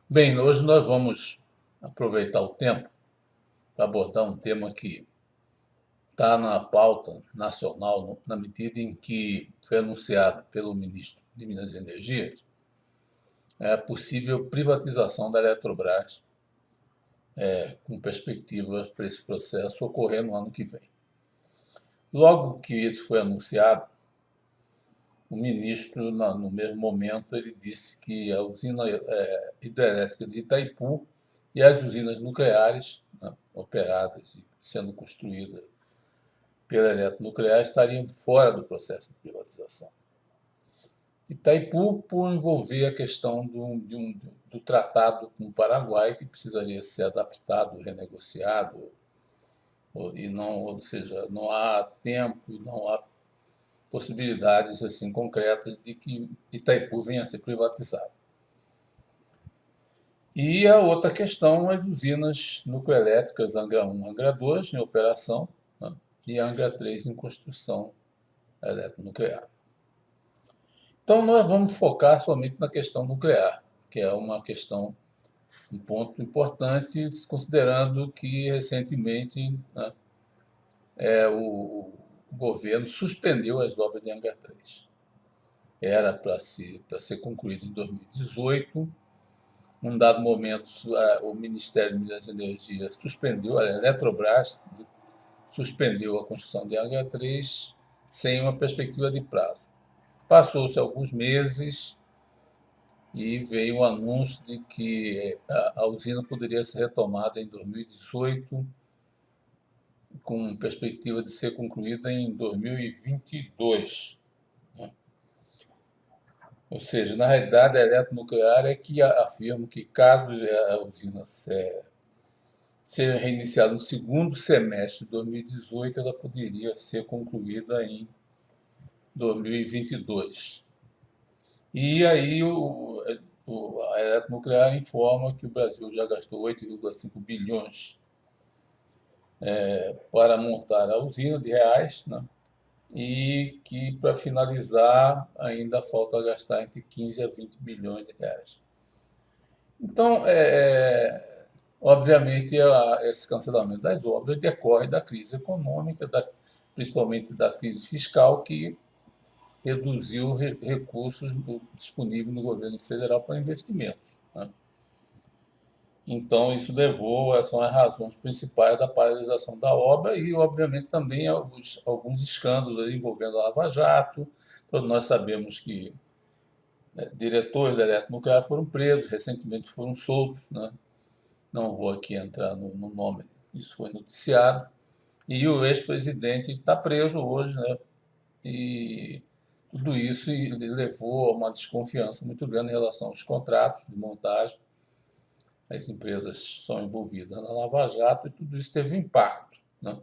Bem, hoje nós vamos aproveitar o tempo para abordar um tema que está na pauta nacional, na medida em que foi anunciado pelo ministro de Minas e Energia a possível privatização da Eletrobras, com perspectivas para esse processo ocorrer no ano que vem. Logo que isso foi anunciado, o ministro, no mesmo momento, ele disse que a usina hidrelétrica de Itaipu e as usinas nucleares, né, operadas e sendo construídas pela eletronuclear estariam fora do processo de privatização. Itaipu, por envolver a questão do tratado com o Paraguai, que precisaria ser adaptado, renegociado, e não, ou seja, não há tempo e não há possibilidades assim concretas de que Itaipu venha a ser privatizado. E a outra questão, as usinas nucleoelétricas Angra 1, Angra 2 em operação, né, e Angra 3 em construção eletronuclear. Então nós vamos focar somente na questão nuclear, que é uma questão, um ponto importante, considerando que recentemente, né, o governo suspendeu as obras de Angra 3. Era para ser concluído em 2018. Num dado momento, o Ministério de Minas e Energia suspendeu, a Eletrobras, né, suspendeu a construção de Angra 3 sem uma perspectiva de prazo. Passou-se alguns meses e veio o anúncio de que a usina poderia ser retomada em 2018, com perspectiva de ser concluída em 2022. Né? Ou seja, na realidade, a eletronuclear é que afirma que, caso a usina seja reiniciada no segundo semestre de 2018, ela poderia ser concluída em 2022. E aí a eletronuclear informa que o Brasil já gastou 8,5 bilhões para montar a usina de reais, né? E que para finalizar ainda falta gastar entre 15 a 20 bilhões de reais. Então, obviamente, esse cancelamento das obras decorre da crise econômica, principalmente da crise fiscal, que reduziu recursos disponíveis no governo federal para investimentos. Né? Então, isso levou, são as razões principais da paralisação da obra e, obviamente, também alguns escândalos envolvendo a Lava Jato. Todos nós sabemos que diretores da eletronuclear foram presos, recentemente foram soltos, né? Não vou aqui entrar no nome, isso foi noticiado. E o ex-presidente está preso hoje, né? E tudo isso levou a uma desconfiança muito grande em relação aos contratos de montagem. As empresas são envolvidas na Lava Jato e tudo isso teve um impacto. Né?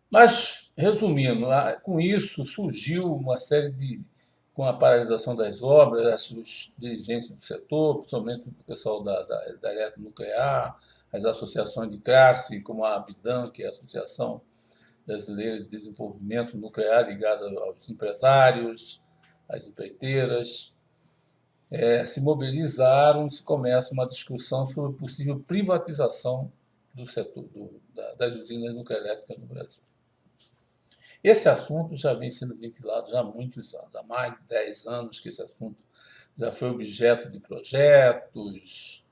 Mas, resumindo, com isso surgiu uma série de. Com a paralisação das obras, os dirigentes do setor, principalmente o pessoal da eletronuclear, as associações de classe, como a ABDAN, que é a Associação Brasileira de Desenvolvimento Nuclear, ligada aos empresários, às empreiteiras, se mobilizaram, se começa uma discussão sobre a possível privatização do setor das usinas nucleares no Brasil. Esse assunto já vem sendo ventilado já há muitos anos, há mais de 10 anos que esse assunto já foi objeto de projetos,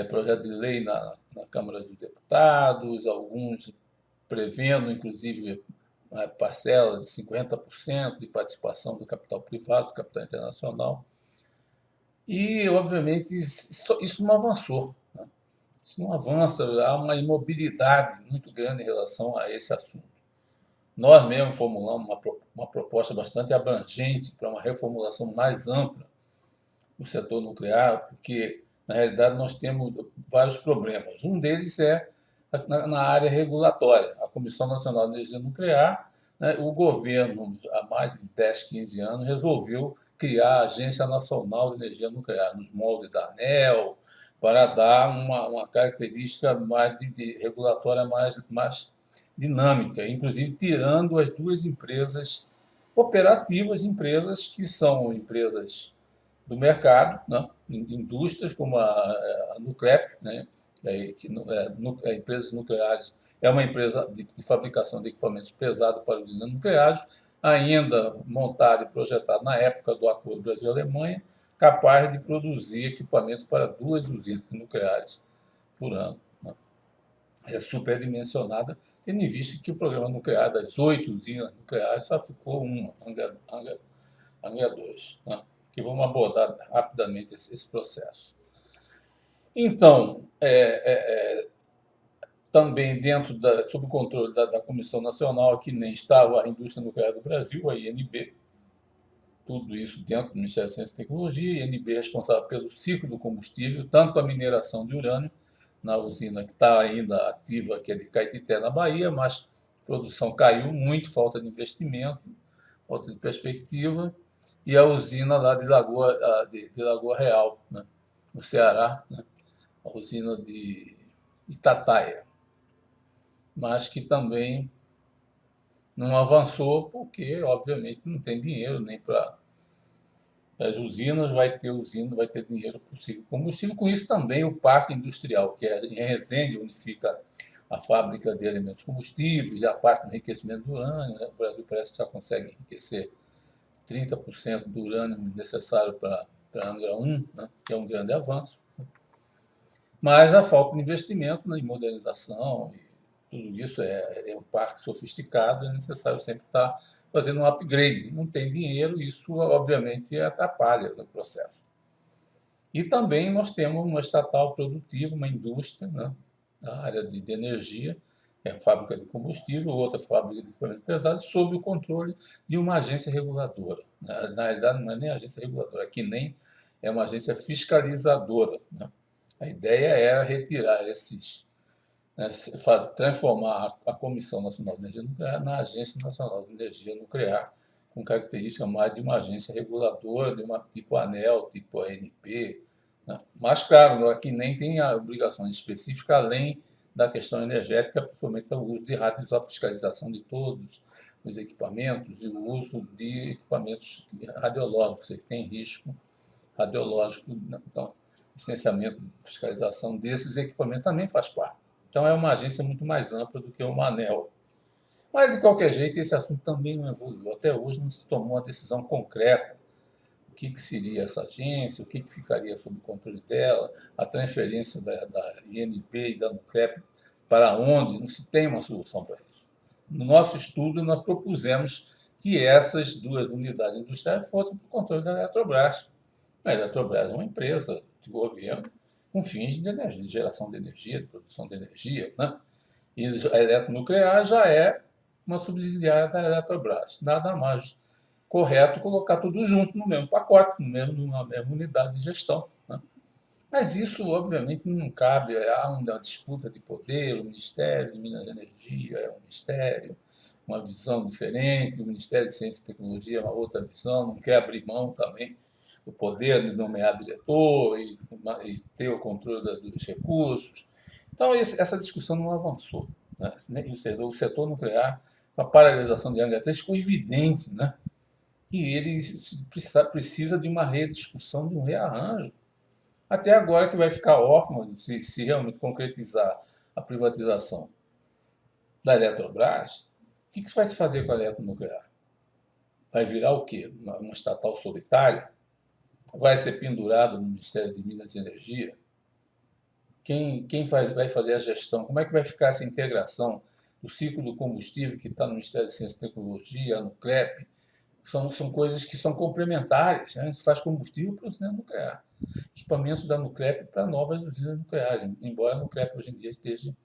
projeto de lei na Câmara dos Deputados, alguns prevendo, inclusive, uma parcela de 50% de participação do capital privado, do capital internacional. E, obviamente, isso não avançou. Né? Isso não avança, há uma imobilidade muito grande em relação a esse assunto. Nós mesmos formulamos uma proposta bastante abrangente para uma reformulação mais ampla do setor nuclear, porque, na realidade, nós temos vários problemas. Um deles é na área regulatória. A Comissão Nacional de Energia Nuclear, né, o governo, há mais de 10, 15 anos, resolveu criar a Agência Nacional de Energia Nuclear, nos moldes da ANEEL, para dar uma característica regulatória mais dinâmica, inclusive tirando as duas empresas operativas, empresas que são empresas do mercado, né? Indústrias como a Nuclep, né? Empresas nucleares, é uma empresa de fabricação de equipamentos pesados para usinas nucleares, ainda montado e projetado na época do Acordo Brasil-Alemanha, capaz de produzir equipamento para 2 usinas nucleares por ano. Né? É superdimensionada, tendo em vista que o programa nuclear das 8 usinas nucleares só ficou uma, Angra 2, né? Que vamos abordar rapidamente esse processo. Então, também sob o controle da Comissão Nacional, que nem estava a Indústria Nuclear do Brasil, a INB, tudo isso dentro do Ministério da Ciência e Tecnologia, a INB é responsável pelo ciclo do combustível, tanto a mineração de urânio, na usina que está ainda ativa, que é de Caetité, na Bahia, mas a produção caiu muito, falta de investimento, falta de perspectiva, e a usina lá de Lagoa Real, né, no Ceará, né, a usina de Itataia, mas que também não avançou porque, obviamente, não tem dinheiro nem para as usinas, vai ter dinheiro para o ciclo combustível. Com isso também o parque industrial, que é em Resende, onde fica a fábrica de elementos combustíveis, a parte do enriquecimento do urânio, né? O Brasil parece que já consegue enriquecer 30% do urânio necessário para Angra 1, né? Que é um grande avanço. Mas a falta de investimento, né, em modernização, e tudo isso é um parque sofisticado, é necessário sempre estar fazendo um upgrade. Não tem dinheiro, isso obviamente atrapalha o processo. E também nós temos uma estatal produtiva, uma indústria, né, na área de energia, que é a fábrica de combustível, outra fábrica de equipamento pesado, sob o controle de uma agência reguladora. Na realidade, não é nem agência reguladora, aqui nem é uma agência fiscalizadora, né? A ideia era retirar esses, né, transformar a Comissão Nacional de Energia Nuclear na Agência Nacional de Energia Nuclear, com característica mais de uma agência reguladora, tipo ANEEL, tipo ANP. Né? Mas, claro, aqui nem tem obrigações específicas, além da questão energética, principalmente o uso de fiscalização de todos os equipamentos e o uso de equipamentos radiológicos, que tem risco radiológico. Então, licenciamento, fiscalização desses equipamentos também faz parte. Então, é uma agência muito mais ampla do que uma ANEEL. Mas, de qualquer jeito, esse assunto também não evoluiu. Até hoje não se tomou uma decisão concreta. O que seria essa agência, o que ficaria sob o controle dela, a transferência da INP e da Nuclep para onde, não se tem uma solução para isso. No nosso estudo, nós propusemos que essas 2 unidades industriais fossem para o controle da Eletrobras. A Eletrobras é uma empresa de governo com fins de energia, de geração de energia, de produção de energia, né? E a Eletronuclear já é uma subsidiária da Eletrobras. Nada mais correto colocar tudo junto no mesmo pacote, numa mesma unidade de gestão, né? Mas isso, obviamente, não cabe. Há uma disputa de poder, o Ministério de Minas e Energia é um ministério, uma visão diferente, o Ministério de Ciência e Tecnologia é uma outra visão, não quer abrir mão também do poder de nomear diretor e ter o controle dos recursos. Então, essa discussão não avançou, né? O setor nuclear, com a paralisação de Angra 3, ficou evidente, né, que ele precisa de uma rediscussão, de um rearranjo. Até agora que vai ficar órfão, se realmente concretizar a privatização da Eletrobras, o que vai se fazer com a eletronuclear? Vai virar o quê? Uma estatal solitária? Vai ser pendurado no Ministério de Minas e Energia? Quem vai fazer a gestão? Como é que vai ficar essa integração do ciclo do combustível que está no Ministério de Ciência e Tecnologia, no CREP? São coisas que são complementares, né? Se faz combustível para a usina nuclear, equipamentos da Nuclep para novas usinas nucleares, embora a Nuclep hoje em dia esteja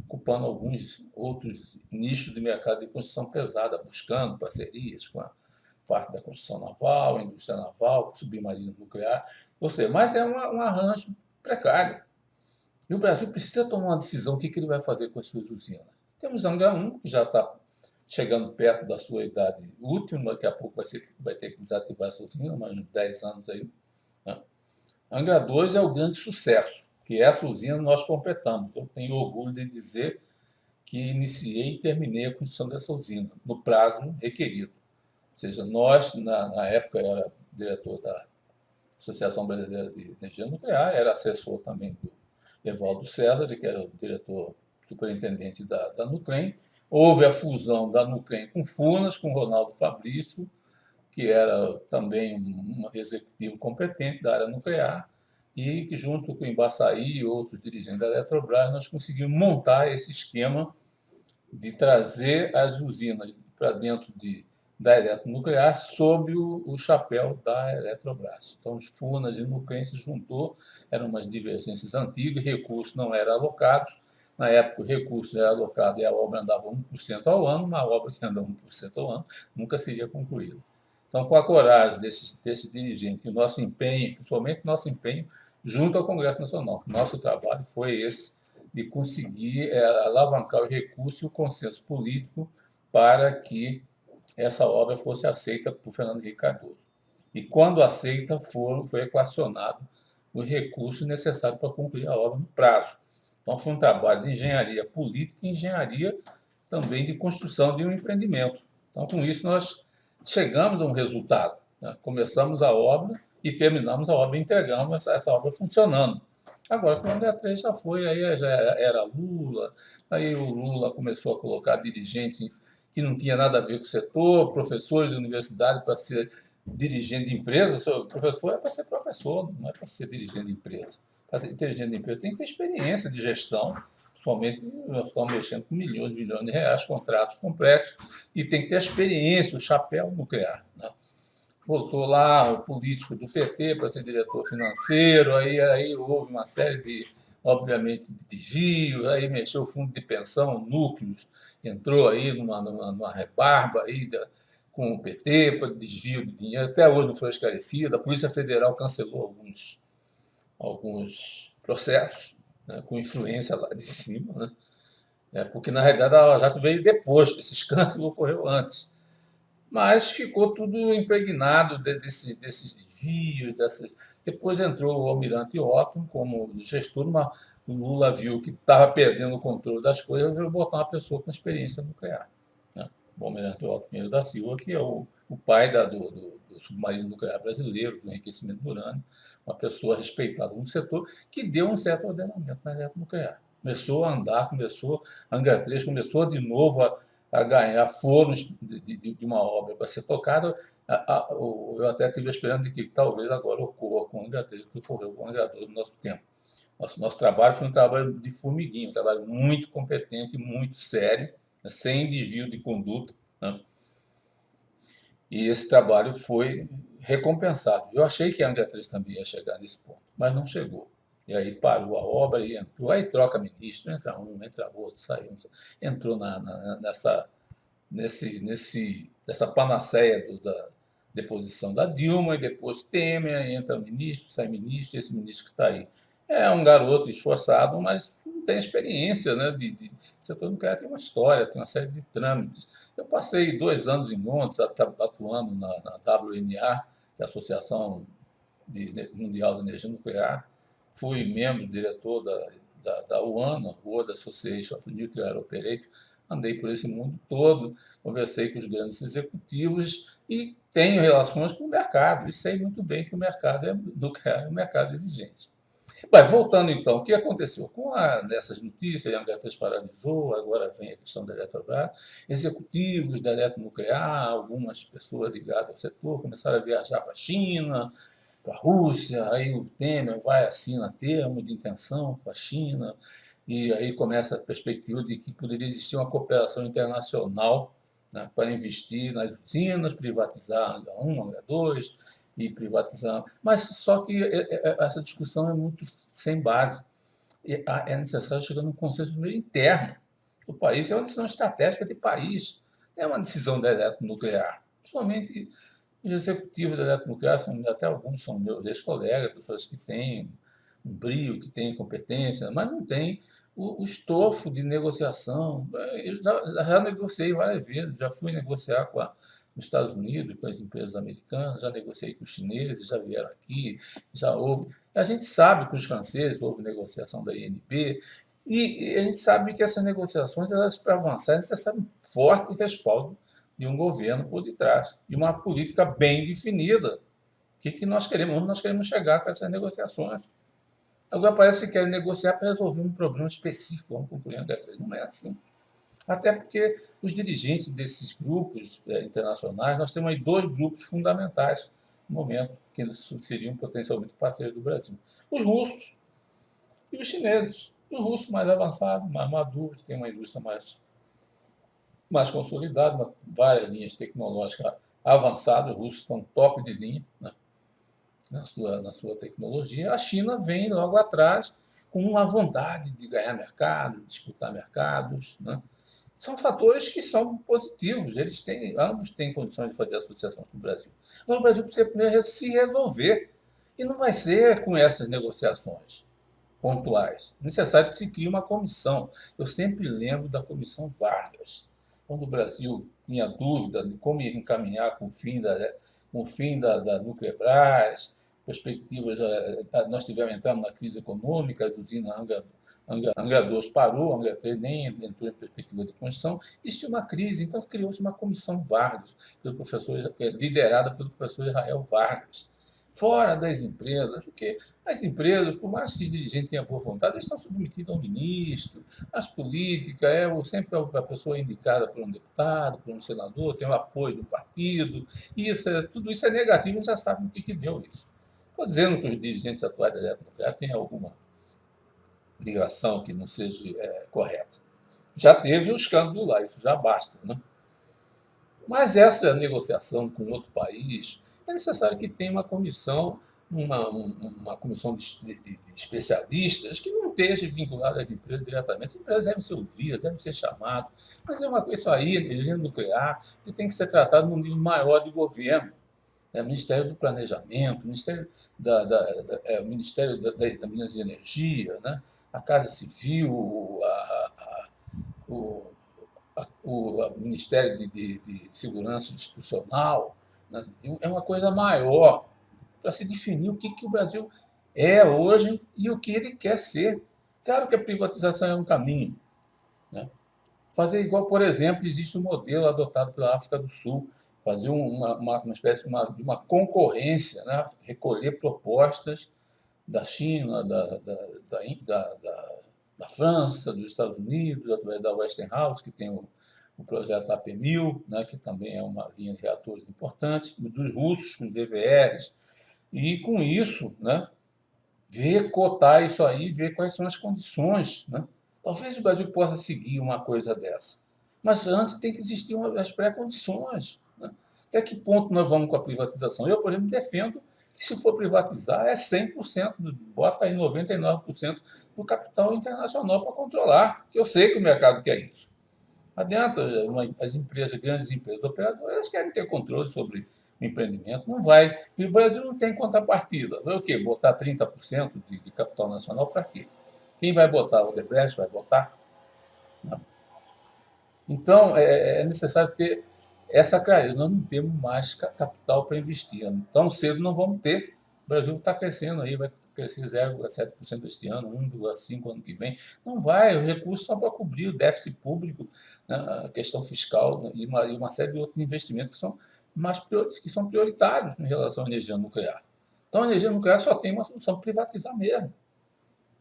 ocupando alguns outros nichos de mercado de construção pesada, buscando parcerias com a parte da construção naval, a indústria naval, submarino nuclear, ou seja, mas é um arranjo precário. E o Brasil precisa tomar uma decisão, o que ele vai fazer com as suas usinas. Temos Angra 1, que já está chegando perto da sua idade útil, daqui a pouco vai ter que desativar essa usina, mais uns 10 anos aí, né? Angra 2 é o grande sucesso, que essa usina nós completamos. Eu tenho orgulho de dizer que iniciei e terminei a construção dessa usina, no prazo requerido. Ou seja, nós, na época, eu era diretor da Associação Brasileira de Energia Nuclear, era assessor também do Evaldo César, que era o diretor superintendente da Nuclem. Houve a fusão da Nuclem com Furnas, com Ronaldo Fabrício, que era também um executivo competente da área nuclear, e que, junto com o Embaçaí e outros dirigentes da Eletrobras, nós conseguimos montar esse esquema de trazer as usinas para dentro da eletronuclear sob o chapéu da Eletrobras. Então, os Furnas e Nuclem se juntou, eram umas divergências antigas, recursos não eram alocados. Na época, o recurso era alocado e a obra andava 1% ao ano, uma obra que anda 1% ao ano nunca seria concluída. Então, com a coragem desse dirigente e o nosso empenho, principalmente o nosso empenho junto ao Congresso Nacional, nosso trabalho foi esse, de conseguir alavancar o recurso e o consenso político para que essa obra fosse aceita por Fernando Henrique Cardoso. E quando aceita, foi equacionado o recurso necessário para concluir a obra no prazo. Então, foi um trabalho de engenharia política e engenharia também de construção de um empreendimento. Então, com isso, nós chegamos a um resultado, né? Começamos a obra e terminamos a obra e entregamos essa obra funcionando. Agora, com o André 3 já foi, aí já era Lula, aí o Lula começou a colocar dirigentes que não tinha nada a ver com o setor, professores de universidade para ser dirigente de empresa. O professor é para ser professor, não é para ser dirigente de empresa. Para ser dirigente de empresa tem que ter experiência de gestão, principalmente nós estamos mexendo com milhões e milhões de reais, contratos complexos, e tem que ter a experiência, o chapéu nuclear, né? Voltou lá o político do PT para ser diretor financeiro, aí houve uma série de, obviamente, de desvios, aí mexeu o fundo de pensão, núcleos, entrou aí numa rebarba aí com o PT para desvio de dinheiro, até hoje não foi esclarecido, a Polícia Federal cancelou alguns processos, né, com influência lá de cima, né? Porque, na realidade, a Lava Jato veio depois, esse escândalo ocorreu antes. Mas ficou tudo impregnado desses desvios. Depois entrou o Almirante Otto como gestor, mas o Lula viu que estava perdendo o controle das coisas e veio botar uma pessoa com experiência nuclear, né? O Almirante Otto Pinheiro da Silva, que é o pai do submarino nuclear brasileiro, do enriquecimento do urânio, uma pessoa respeitada no setor, que deu um certo ordenamento na eletronuclear. Começou a andar, a Angra 3 começou de novo a ganhar foros de uma obra para ser tocada. Eu até tive a esperança de que talvez agora ocorra com o Angra 3, que ocorreu com o Angra 2 no nosso tempo. Nosso trabalho foi um trabalho de formiguinha, um trabalho muito competente, muito sério, né, sem desvio de conduta, né? E esse trabalho foi recompensado. Eu achei que a Angra 3 também ia chegar nesse ponto, mas não chegou. E aí parou a obra e entrou. Aí troca ministro, entra um, entra outro, sai um. Entrou nessa panaceia da deposição da Dilma, e depois Temer, entra ministro, sai ministro, e esse ministro que está aí é um garoto esforçado, mas não tem experiência, né? O setor nuclear tem uma história, tem uma série de trâmites. Eu passei 2 anos em Londres atuando na WNA, que é a Associação Mundial de Energia Nuclear. Fui membro diretor da UANA, World Association of Nuclear Operators. Andei por esse mundo todo, conversei com os grandes executivos e tenho relações com o mercado. E sei muito bem que o mercado nuclear é um mercado exigente. Mas, voltando então, o que aconteceu? Nessas notícias, a Angra 3 paralisou, agora vem a questão da Eletrobras, executivos da eletronuclear, algumas pessoas ligadas ao setor começaram a viajar para a China, para a Rússia, aí o Temer vai, assina termo de intenção com a China, e aí começa a perspectiva de que poderia existir uma cooperação internacional, né, para investir nas usinas, privatizar a Angra 1, a Angra 2, e privatizar. Mas só que essa discussão é muito sem base. É necessário chegar num consenso meio interno do país. É uma decisão estratégica de país. É uma decisão da eletronuclear. Principalmente os executivos da eletronuclear, até alguns são meus ex-colegas, pessoas que têm um brio, que têm competência, mas não têm o estofo de negociação. Eu já negociei várias vezes, já fui negociar nos Estados Unidos, com as empresas americanas, já negociei com os chineses, já vieram aqui, já houve. A gente sabe que os franceses, houve negociação da INP, e a gente sabe que essas negociações, elas, para avançar, é necessário um forte respaldo de um governo por detrás, de uma política bem definida, que nós queremos, onde nós queremos chegar com essas negociações. Agora parece que querem negociar para resolver um problema específico, vamos concluir a H3. Não é assim. Até porque os dirigentes desses grupos internacionais, nós temos aí dois grupos fundamentais no momento, que seriam potencialmente parceiros do Brasil. Os russos e os chineses. Os russos mais avançados, mais maduros, têm uma indústria mais consolidada, várias linhas tecnológicas avançadas. Os russos estão top de linha, né, na sua tecnologia. A China vem logo atrás com uma vontade de ganhar mercado, disputar mercados, né? São fatores que são positivos. Ambos têm condições de fazer associações com o Brasil. Mas o Brasil precisa primeiro se resolver. E não vai ser com essas negociações pontuais. É necessário que se crie uma comissão. Eu sempre lembro da Comissão Vargas, quando o Brasil tinha dúvida de como encaminhar com o fim da Nucleabras, perspectivas. Nós entramos na crise econômica, a usina Angra 2 parou, a Angra 3 nem entrou em perspectiva de construção, existia uma crise, então criou-se uma comissão Vargas, liderada pelo professor Israel Vargas, fora das empresas, porque as empresas, por mais que os dirigentes tenham boa vontade, eles estão submetidos ao ministro, às políticas, sempre a pessoa indicada por um deputado, por um senador, tem o apoio do partido, tudo isso é negativo, a gente já sabe o que deu isso. Estou dizendo que os dirigentes atuais da Eletronuclear têm alguma ligação que não seja correta. Já teve um escândalo lá, isso já basta, né? Mas essa negociação com outro país, é necessário que tenha uma comissão, uma comissão de especialistas que não esteja vinculada às empresas diretamente. As empresas devem ser ouvidas, devem ser chamadas, mas isso aí, energia nuclear, tem que ser tratado num nível maior de governo. Ministério do Planejamento, Ministério da Minas e Energia, né? A Casa Civil, o Ministério de Segurança Institucional, né? É uma coisa maior para se definir o que o Brasil é hoje e o que ele quer ser. Claro que a privatização é um caminho, né? Fazer igual, por exemplo, existe um modelo adotado pela África do Sul, fazer uma espécie de uma concorrência, né? Recolher propostas da China, da França, dos Estados Unidos, através da Westinghouse, que tem o projeto AP1000, né? Que também é uma linha de reatores importante, dos russos, com os VVRs, e com isso, né? Ver, cotar isso aí, ver quais são as condições, né? Talvez o Brasil possa seguir uma coisa dessa, mas antes tem que existir as pré-condições, né? Até que ponto nós vamos com a privatização? Eu, por exemplo, defendo que, se for privatizar, é 100%, bota aí 99% do capital internacional para controlar, que eu sei que o mercado quer isso. Adianta, as empresas, grandes empresas operadoras, elas querem ter controle sobre o empreendimento, não vai. E o Brasil não tem contrapartida. Vai o quê? Botar 30% de capital nacional para quê? Quem vai botar? O Odebrecht vai botar? Não. Então, é necessário ter essa clareza. Nós não temos mais capital para investir. Tão cedo não vamos ter. O Brasil está crescendo aí, vai crescer 0,7% este ano, 1,5% ano que vem. Não vai, o recurso só para cobrir o déficit público, né, a questão fiscal, né, e uma série de outros investimentos que são prioritários em relação à energia nuclear. Então, a energia nuclear só tem uma solução: privatizar mesmo.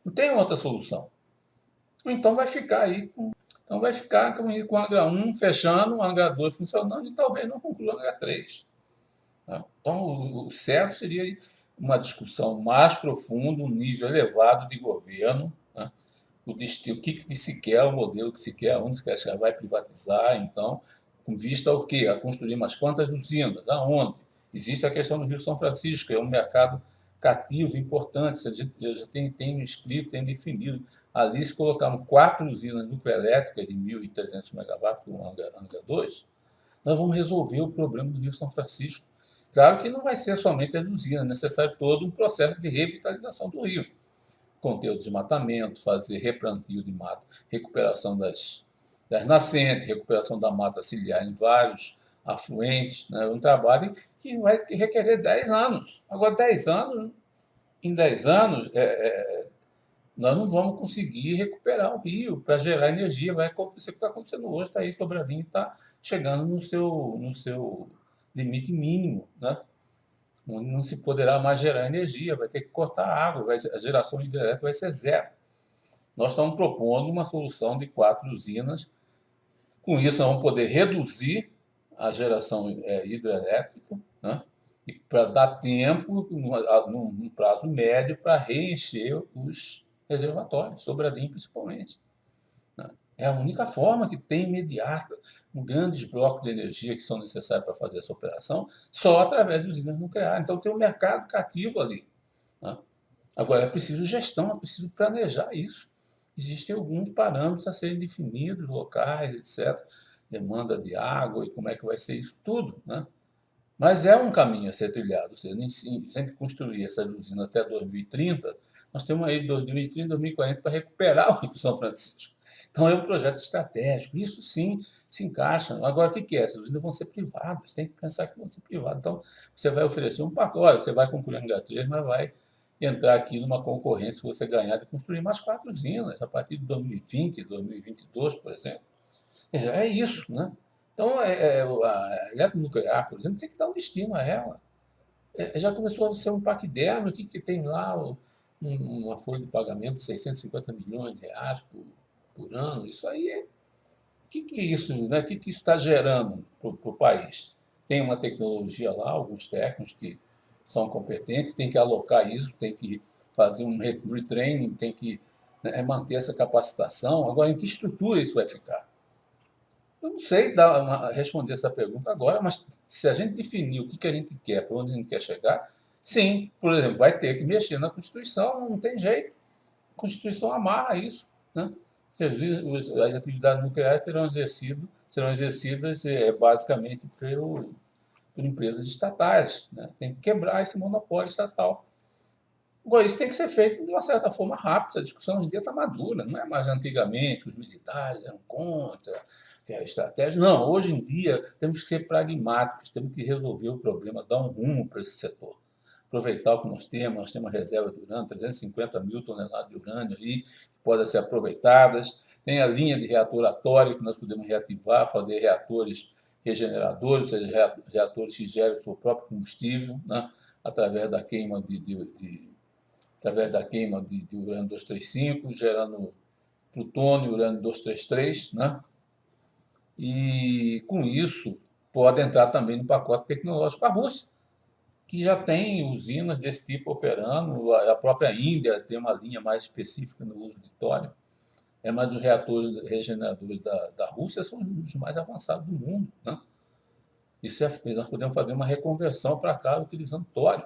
Não tem outra solução. Então, vai ficar aí então vai ficar com o Angra 1 fechando, o Angra 2 funcionando, e talvez não conclua o Angra 3. Então, o certo seria uma discussão mais profunda, um nível elevado de governo, né? O que se quer, o modelo que se quer, onde se quer chegar, vai privatizar, então, com vista ao quê? A construir umas quantas usinas, aonde? Existe a questão do Rio São Francisco, que é um mercado cativo importante, eu já tenho escrito, tenho definido. Ali, se colocarmos 4 usinas nucleoelétricas de 1.300 megawatts, com o Angra 2, nós vamos resolver o problema do Rio São Francisco. Claro que não vai ser somente as usinas, é necessário todo um processo de revitalização do rio. Conter o desmatamento, fazer replantio de mata, recuperação das nascentes, recuperação da mata ciliar em vários afluentes, né? Um trabalho que vai requerer 10 anos. Agora, 10 anos, em 10 anos, nós não vamos conseguir recuperar o rio para gerar energia. Vai acontecer o que está acontecendo hoje, está aí, Sobradinho está chegando no seu limite mínimo, né? não se poderá mais gerar energia, vai ter que cortar a água, a geração hidrelétrica vai ser zero. Nós estamos propondo uma solução de 4 usinas. Com isso, nós vamos poder reduzir a geração hidrelétrica, né? E para dar tempo, num prazo médio, para reencher os reservatórios, Sobradinho principalmente, né? É a única forma que tem imediata, grandes blocos de energia que são necessários para fazer essa operação, só através de usinas nucleares. Então tem um mercado cativo ali, né? Agora é preciso gestão, é preciso planejar isso. Existem alguns parâmetros a serem definidos, locais, etc. Demanda de água e como é que vai ser isso tudo, né? Mas é um caminho a ser trilhado. Ou seja, se a gente construir essa usina até 2030, nós temos aí 2030, 2040 para recuperar o Rio São Francisco. Então é um projeto estratégico. Isso sim se encaixa. Agora, o que é? Essas usinas vão ser privadas. Tem que pensar que vão ser privadas. Então, você vai oferecer um pacote, você vai concluir a H3, mas vai entrar aqui numa concorrência se você ganhar de construir mais 4 usinas a partir de 2020, 2022, por exemplo. É isso, né? Então, a eletronuclear, por exemplo, tem que dar um destino a ela. Já começou a ser um paquidermo, o que tem lá? Uma folha de pagamento de 650 milhões de reais por ano. Isso aí é. O que é isso, né? O que isso está gerando para o país? Tem uma tecnologia lá, alguns técnicos que são competentes, tem que alocar isso, tem que fazer um retraining, tem que, né, manter essa capacitação. Agora, em que estrutura isso vai ficar? Eu não sei responder essa pergunta agora, mas se a gente definir o que a gente quer, para onde a gente quer chegar, sim, por exemplo, vai ter que mexer na Constituição, não tem jeito. A Constituição amarra isso, né? As atividades nucleares serão exercidas basicamente por empresas estatais, né? Tem que quebrar esse monopólio estatal. Agora, isso tem que ser feito de uma certa forma rápida. A discussão hoje em dia está madura, não é mais antigamente, os militares eram contra, que era estratégia. Não, hoje em dia temos que ser pragmáticos, temos que resolver o problema, dar um rumo para esse setor. Aproveitar o que nós temos uma reserva de urânio, 350 mil toneladas de urânio aí, que podem ser aproveitadas. Tem a linha de reator atório, que nós podemos reativar, fazer reatores regeneradores, ou seja, reatores que gerem o seu próprio combustível, né? Através da queima de urânio 235, gerando plutônio, urânio 233, né? E com isso pode entrar também no pacote tecnológico a Rússia, que já tem usinas desse tipo operando, a própria Índia tem uma linha mais específica no uso de tório, mas os reatores regeneradores da Rússia são os mais avançados do mundo, né? Isso nós podemos fazer uma reconversão para cá utilizando tório.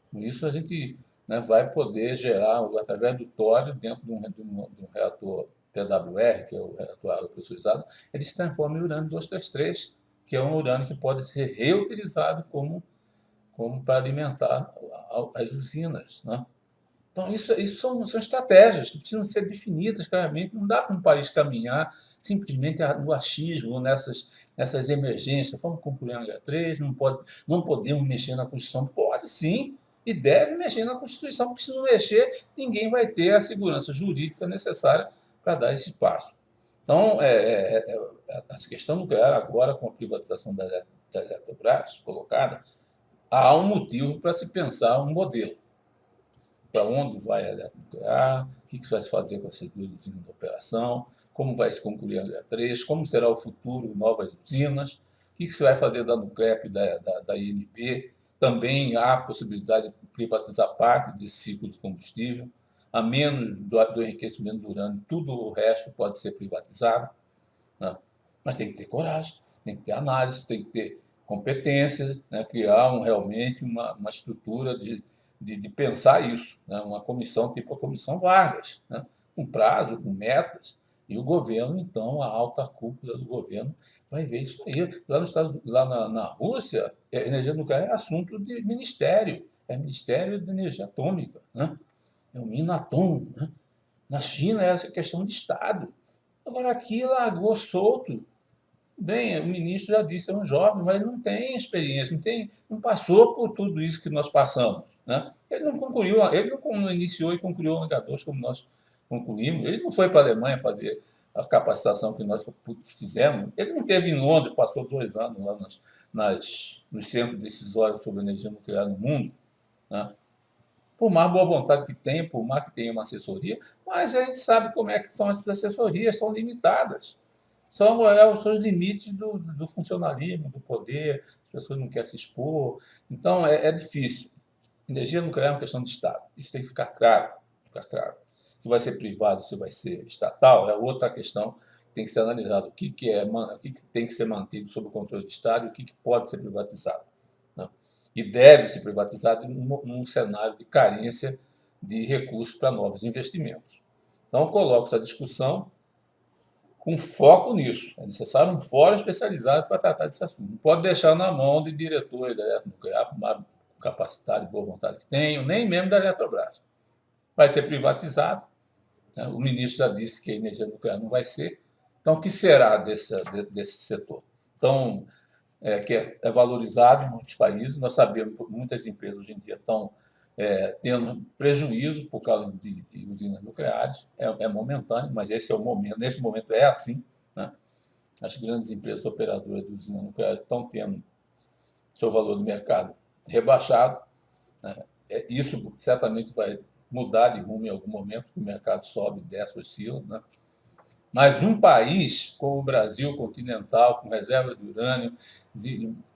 Com isso a gente, né, vai poder gerar, através do tório, dentro de um reator PWR, que é o reator água pressurizado, ele se transforma em urânio 233, que é um urânio que pode ser reutilizado como para alimentar as usinas, né? Então, isso são estratégias que precisam ser definidas claramente. Não dá para um país caminhar simplesmente no achismo, nessas emergências. Vamos concluir a H3, não podemos mexer na Constituição. Pode sim, e deve mexer na Constituição, porque se não mexer, ninguém vai ter a segurança jurídica necessária para dar esse passo. Então, essa questão nuclear agora, com a privatização da Eletrobras colocada, há um motivo para se pensar um modelo. Para onde vai a eletronuclear, o que vai se fazer com essas 2 usinas de operação, como vai se concluir a H3, como será o futuro, novas usinas, o que se vai fazer da Nuclep, da INB. Também há a possibilidade de privatizar parte desse ciclo de combustível, a menos do enriquecimento do urânio, tudo o resto pode ser privatizado, né? Mas tem que ter coragem, tem que ter análise, tem que ter competências, né? Criar realmente uma estrutura de pensar isso, né? Uma comissão tipo a Comissão Vargas, né? Com prazo, com metas, e o governo, então, a alta cúpula do governo vai ver isso aí. Lá na Rússia, a energia nuclear é assunto de ministério, é Ministério de Energia Atômica, né? É o Minatom, né? Na China, essa é questão de Estado. Agora, aqui largou solto. Bem, o ministro já disse, é um jovem, mas não tem experiência, não passou por tudo isso que nós passamos, né? Ele não concluiu, ele não iniciou e concluiu o H2 como nós concluímos. Ele não foi para a Alemanha fazer a capacitação que nós fizemos, ele não teve em Londres, passou 2 anos lá nos centros decisórios sobre energia nuclear no mundo, né? Por mais boa vontade que tenha, por mais que tenha uma assessoria, mas a gente sabe como é que são essas assessorias, são limitadas. São os limites do funcionalismo, do poder, as pessoas não querem se expor. Então, é difícil. Energia nuclear é uma questão de Estado. Isso tem que ficar claro. Ficar claro. Se vai ser privado, se vai ser estatal, é outra questão que tem que ser analisada. O que tem que ser mantido sob o controle do Estado e o que pode ser privatizado, né? E deve ser privatizado num cenário de carência de recursos para novos investimentos. Então, coloco essa discussão com foco nisso. É necessário um fórum especializado para tratar desse assunto. Não pode deixar na mão de diretores da Eletronuclear, por mais capacidade e boa vontade que tenham, nem mesmo da Eletrobras. Vai ser privatizado, né? O ministro já disse que a energia nuclear não vai ser. Então, o que será desse setor? Então, que é valorizado em muitos países. Nós sabemos que muitas empresas hoje em dia estão tendo prejuízo por causa de usinas nucleares. É momentâneo, mas esse é o momento. Nesse momento é assim, né? As grandes empresas operadoras de usinas nucleares estão tendo seu valor de mercado rebaixado, né? Isso certamente vai mudar de rumo em algum momento, que o mercado sobe, desce, oscila, né? Mas um país como o Brasil continental, com reserva de urânio,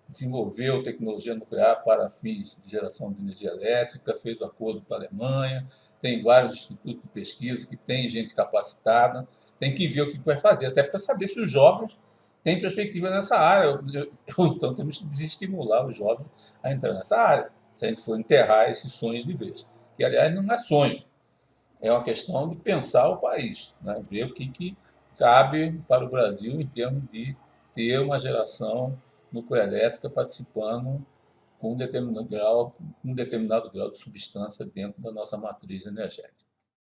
desenvolveu tecnologia nuclear para fins de geração de energia elétrica, fez um acordo com a Alemanha, tem vários institutos de pesquisa que tem gente capacitada, tem que ver o que vai fazer, até para saber se os jovens têm perspectiva nessa área. Então, temos que desestimular os jovens a entrar nessa área, se a gente for enterrar esse sonho de vez. Que, aliás, não é sonho, é uma questão de pensar o país, né? Ver o que cabe para o Brasil em termos de ter uma geração nuclearética participando com um determinado grau de substância dentro da nossa matriz energética.